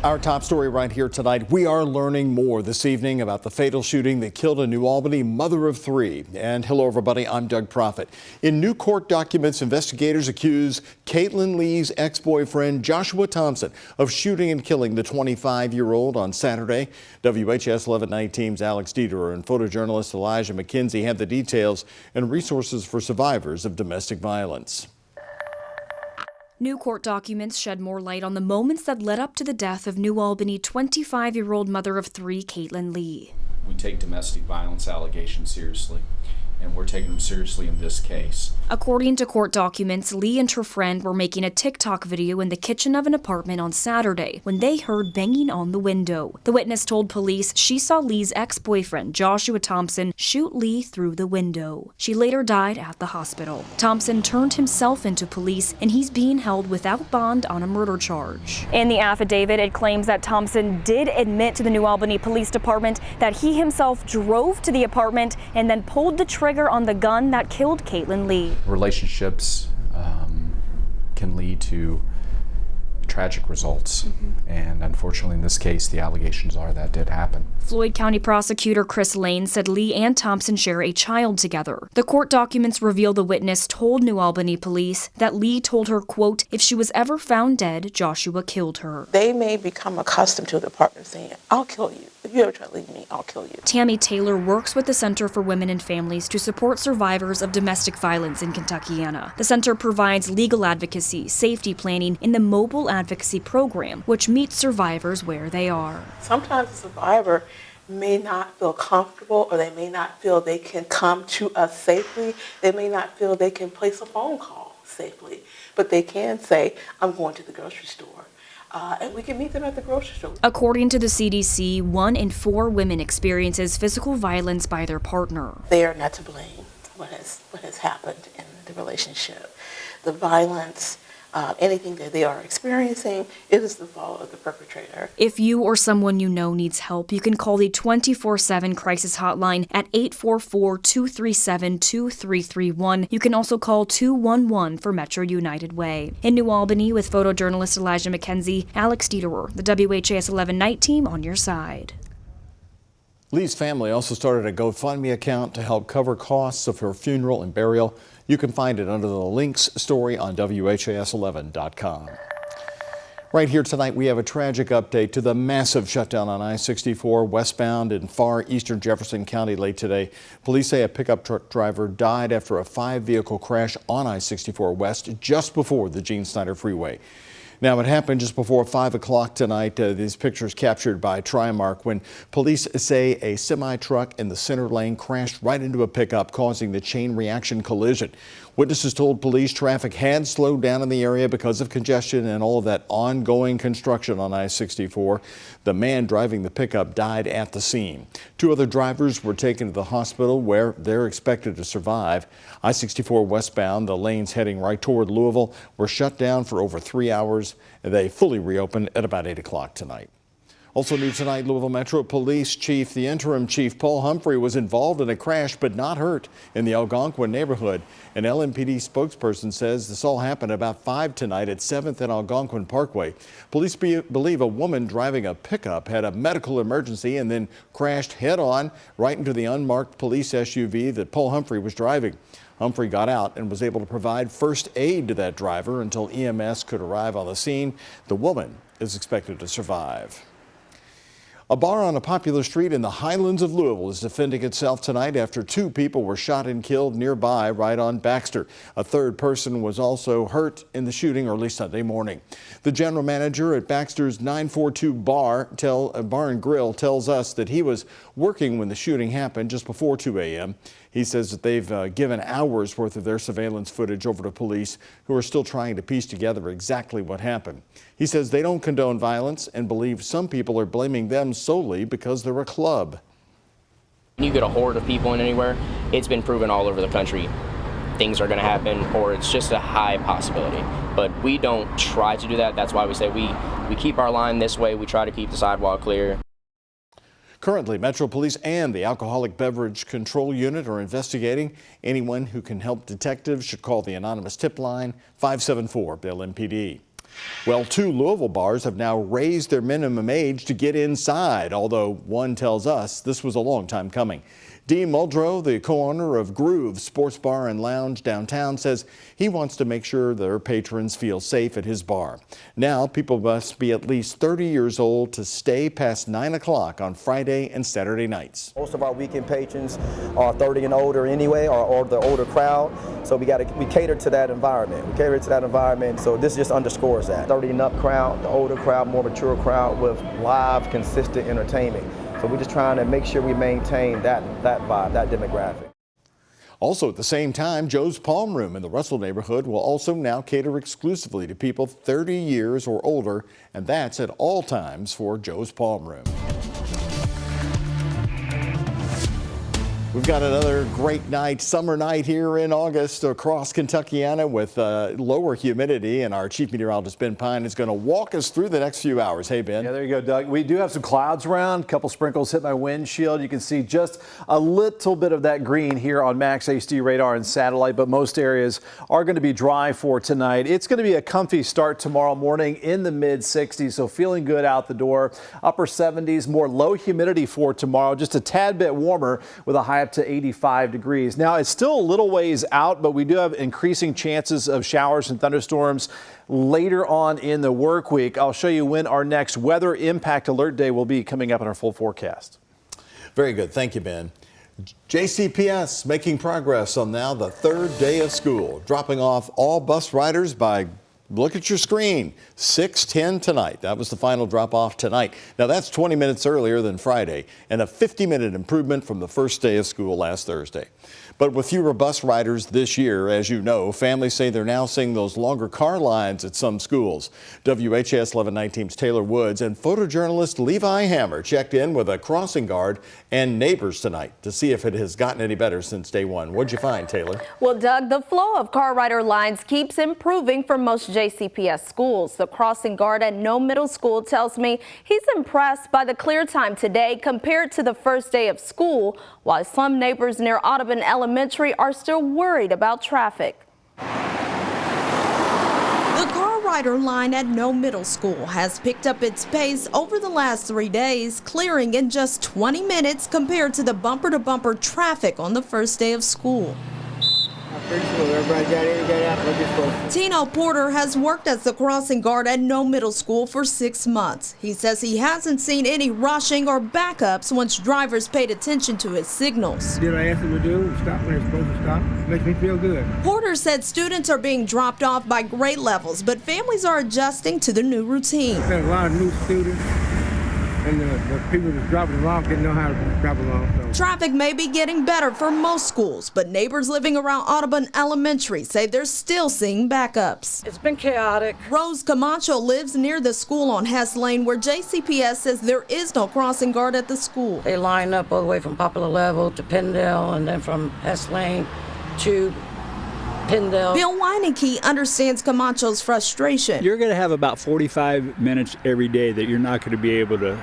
Our top story right here tonight. We are learning more this evening about the fatal shooting that killed a New Albany mother of three. And hello, everybody. I'm Doug Proffitt. In new court documents, investigators accuse Caitlin Lee's ex-boyfriend Joshua Thompson of shooting and killing the 25-year-old on Saturday. WHAS11 Night Team's Alex Dieterer and photojournalist Elijah McKenzie have the details and resources for survivors of domestic violence. New court documents shed more light on the moments that led up to the death of New Albany 25-year-old mother of three, Caitlin Lee. We take domestic violence allegations seriously, and we're taking them seriously in this case. According to court documents, Lee and her friend were making a TikTok video in the kitchen of an apartment on Saturday when they heard banging on the window. The witness told police she saw Lee's ex-boyfriend, Joshua Thompson, shoot Lee through the window. She later died at the hospital. Thompson turned himself into police, and he's being held without bond on a murder charge. In the affidavit, it claims that Thompson did admit to the New Albany Police Department that he himself drove to the apartment and then pulled the trigger on the gun that killed Caitlin Lee. Relationships can lead to tragic results, and unfortunately in this case the allegations are that did happen. Floyd County Prosecutor Chris Lane said Lee and Thompson share a child together. The court documents reveal the witness told New Albany police that Lee told her, quote, if she was ever found dead, Joshua killed her. They may become accustomed to the partner saying, I'll kill you. If you ever try to leave me, I'll kill you. Tammy Taylor works with the Center for Women and Families to support survivors of domestic violence in Kentuckiana. The center provides legal advocacy, safety planning, and the mobile advocacy program, which meets survivors where they are. Sometimes the survivor may not feel comfortable, or they may not feel they can come to us safely. They may not feel they can place a phone call safely, but they can say, I'm going to the grocery store. And we can meet them at the grocery store. According to the CDC, 1 in 4 women experiences physical violence by their partner. They are not to blame what has happened in the relationship. The violence, anything that they are experiencing, it is the fault of the perpetrator. If you or someone you know needs help, you can call the 24/7 crisis hotline at 844-237-2331. You can also call 211 for Metro United Way. In New Albany, with photojournalist Elijah McKenzie, Alex Dieterer, the WHAS11 Night Team on your side. Lee's family also started a GoFundMe account to help cover costs of her funeral and burial. You can find it under the links story on WHAS11.com. Right here tonight, we have a tragic update to the massive shutdown on I-64 westbound in far eastern Jefferson County late today. Police say a pickup truck driver died after a 5-vehicle crash on I-64 West just before the Gene Snyder Freeway. Now, it happened just before 5 o'clock tonight. These pictures captured by Trimark when police say a semi-truck in the center lane crashed right into a pickup, causing the chain reaction collision. Witnesses told police traffic had slowed down in the area because of congestion and all of that ongoing construction on I-64. The man driving the pickup died at the scene. 2 other drivers were taken to the hospital where they're expected to survive. I-64 westbound, the lanes heading right toward Louisville, were shut down for over 3 hours. They fully reopened at about 8 o'clock tonight. Also new tonight, Louisville Metro Police Chief, the interim chief, Paul Humphrey, was involved in a crash but not hurt in the Algonquin neighborhood. An LMPD spokesperson says this all happened about 5 tonight at 7th and Algonquin Parkway. Police believe a woman driving a pickup had a medical emergency and then crashed head-on right into the unmarked police SUV that Paul Humphrey was driving. Humphrey got out and was able to provide first aid to that driver until EMS could arrive on the scene. The woman is expected to survive. A bar on a popular street in the Highlands of Louisville is defending itself tonight after 2 people were shot and killed nearby right on Baxter. A 3rd person was also hurt in the shooting early Sunday morning. The general manager at Baxter's 942 Bar and Grill tells us that he was working when the shooting happened just before 2 a.m. He says that they've given hours worth of their surveillance footage over to police, who are still trying to piece together exactly what happened. He says they don't condone violence and believe some people are blaming them solely because they're a club. When you get a horde of people in anywhere, it's been proven all over the country. Things are going to happen, or it's just a high possibility. But we don't try to do that. That's why we say we keep our line this way. We try to keep the sidewalk clear. Currently, Metro Police and the Alcoholic Beverage Control Unit are investigating. Anyone who can help detectives should call the anonymous tip line 574-LMPD. Well, 2 Louisville bars have now raised their minimum age to get inside, although one tells us this was a long time coming. Dean Muldrow, the co-owner of Groove Sports Bar and Lounge downtown, says he wants to make sure their patrons feel safe at his bar. Now, people must be at least 30 years old to stay past 9 o'clock on Friday and Saturday nights. Most of our weekend patrons are 30 and older anyway, or the older crowd. So we cater to that environment. We cater to that environment. So this just underscores that 30 and up crowd, the older crowd, more mature crowd with live, consistent entertainment. So we're just trying to make sure we maintain that vibe, that demographic. Also at the same time, Joe's Palm Room in the Russell neighborhood will also now cater exclusively to people 30 years or older, and that's at all times for Joe's Palm Room. We've got another great night, summer night here in August across Kentuckiana with lower humidity, and our chief meteorologist Ben Pine is going to walk us through the next few hours. Hey, Ben. Yeah, there you go, Doug. We do have some clouds around, a couple sprinkles hit my windshield. You can see just a little bit of that green here on Max HD radar and satellite, but most areas are going to be dry for tonight. It's going to be a comfy start tomorrow morning in the mid 60s, so feeling good out the door. Upper 70s, more low humidity for tomorrow, just a tad bit warmer with a high up to 85 degrees. Now, it's still a little ways out, but we do have increasing chances of showers and thunderstorms later on in the work week. I'll show you when our next weather impact alert day will be coming up in our full forecast. Very good. Thank you, Ben. JCPS making progress on now the 3rd day of school, dropping off all bus riders by, look at your screen, 6:10 tonight. That was the final drop off tonight. Now that's 20 minutes earlier than Friday and a 50-minute improvement from the first day of school last Thursday. But with fewer bus riders this year, as you know, families say they're now seeing those longer car lines at some schools. WHAS 1119's Taylor Woods and photojournalist Levi Hammer checked in with a crossing guard and neighbors tonight to see if it has gotten any better since day one. What'd you find, Taylor? Well, Doug, the flow of car rider lines keeps improving for most JCPS schools. The crossing guard at No Middle School tells me he's impressed by the clear time today compared to the first day of school, while some neighbors near Audubon Elementary are still worried about traffic. The car rider line at No Middle School has picked up its pace over the last 3 days, clearing in just 20 minutes compared to the bumper-to-bumper traffic on the first day of school. Tino Porter has worked as the crossing guard at No Middle School for 6 months. He says he hasn't seen any rushing or backups once drivers paid attention to his signals. Did I ask them to do? Stop when they're supposed to stop. Makes me feel good. Porter said students are being dropped off by grade levels, but families are adjusting to the new routine. There's a lot of new students, and the people that's dropping along didn't know how to drop along. So. Traffic may be getting better for most schools, but neighbors living around Audubon Elementary say they're still seeing backups. It's been chaotic. Rose Camacho lives near the school on Hess Lane, where JCPS says there is no crossing guard at the school. They line up all the way from Poplar Level to Pendle, and then from Hess Lane to Pendle. Bill Weineke understands Camacho's frustration. You're going to have about 45 minutes every day that you're not going to be able to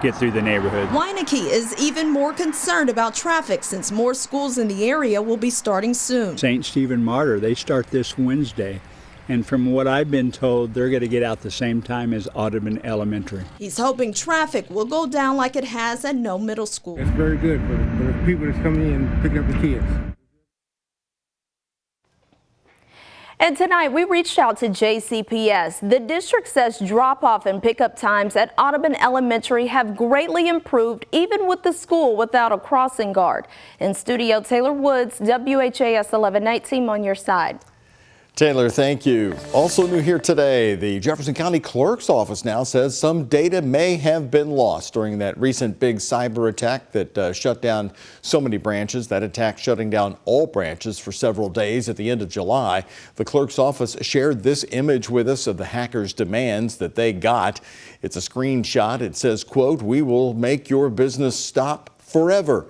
get through the neighborhood. Weineke is even more concerned about traffic since more schools in the area will be starting soon. St. Stephen Martyr, they start this Wednesday. And from what I've been told, they're going to get out the same time as Audubon Elementary. He's hoping traffic will go down like it has at No Middle School. It's very good for the people that's coming in and picking up the kids. And tonight we reached out to JCPS. The district says drop-off and pickup times at Audubon Elementary have greatly improved, even with the school without a crossing guard. In studio, Taylor Woods, WHAS 1119 on your side. Taylor, thank you. Also new here today, the Jefferson County Clerk's office now says some data may have been lost during that recent big cyber attack that shut down so many branches. That attack shutting down all branches for several days at the end of July. The Clerk's office shared this image with us of the hackers' demands that they got. It's a screenshot. It says, quote, "We will make your business stop forever.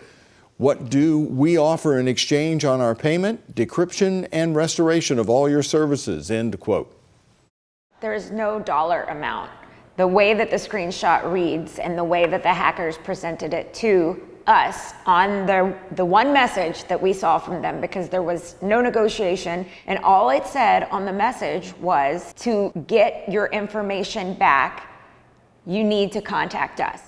What do we offer in exchange on our payment? Decryption and restoration of all your services," end quote. There is no dollar amount. The way that the screenshot reads and the way that the hackers presented it to us on the one message that we saw from them, because there was no negotiation, and all it said on the message was, to get your information back, you need to contact us.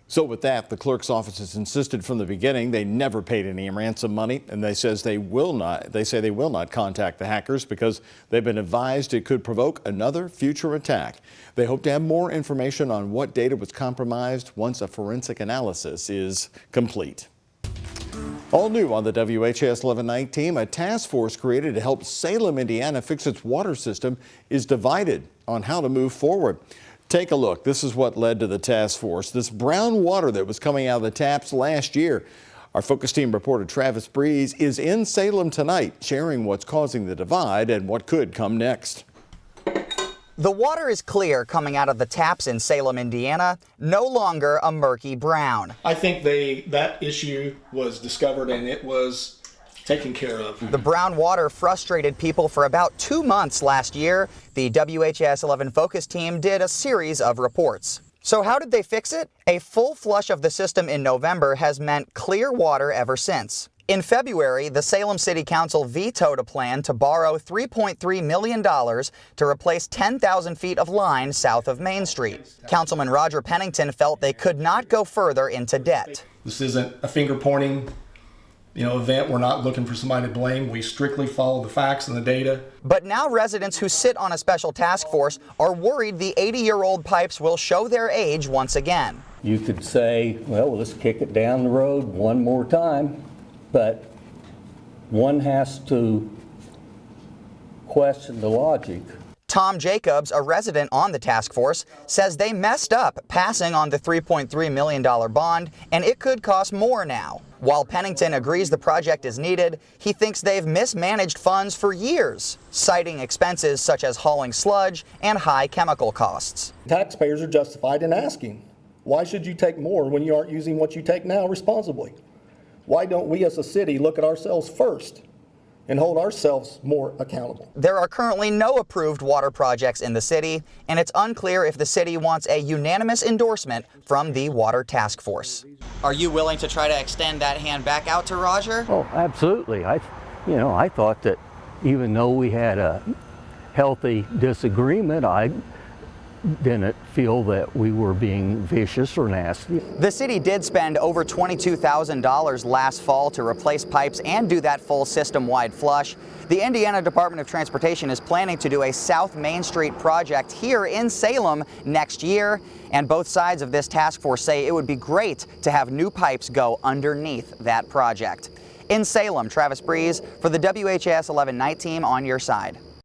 So with that, the clerk's office has insisted from the beginning they never paid any ransom money, and they say they will not contact the hackers because they've been advised it could provoke another future attack. They hope to have more information on what data was compromised once a forensic analysis is complete. All new on the WHAS11 night team, a task force created to help Salem, Indiana fix its water system is divided on how to move forward. Take a look. This is what led to the task force. This brown water that was coming out of the taps last year. Our Focus Team reporter Travis Breeze is in Salem tonight, sharing what's causing the divide and what could come next. The water is clear coming out of the taps in Salem, Indiana, no longer a murky brown. I think that issue was discovered and it was taken care of. The brown water frustrated people for about 2 months last year. The WHAS11 Focus Team did a series of reports. So how did they fix it? A full flush of the system in November has meant clear water ever since. In February, the Salem City Council vetoed a plan to borrow $3.3 million to replace 10,000 feet of line south of Main Street. Councilman Roger Pennington felt they could not go further into debt. This isn't a finger-pointing event. We're not looking for somebody to blame. We strictly follow the facts and the data. But now residents who sit on a special task force are worried the 80-year-old pipes will show their age once again. You could say, well, let's kick it down the road one more time, but one has to question the logic. Tom Jacobs, a resident on the task force, says they messed up passing on the $3.3 million bond, and it could cost more now. While Pennington agrees the project is needed, he thinks they've mismanaged funds for years, citing expenses such as hauling sludge and high chemical costs. Taxpayers are justified in asking, why should you take more when you aren't using what you take now responsibly? Why don't we as a city look at ourselves first and hold ourselves more accountable? There are currently no approved water projects in the city, and it's unclear if the city wants a unanimous endorsement from the Water Task Force. Are you willing to try to extend that hand back out to Roger? Oh, absolutely. I thought that even though we had a healthy disagreement, I didn't feel that we were being vicious or nasty. The city did spend over $22,000 last fall to replace pipes and do that full system-wide flush. The Indiana Department of Transportation is planning to do a South Main Street project here in Salem next year, and both sides of this task force say it would be great to have new pipes go underneath that project. In Salem, Travis Breeze for the WHAS11 night team on your side.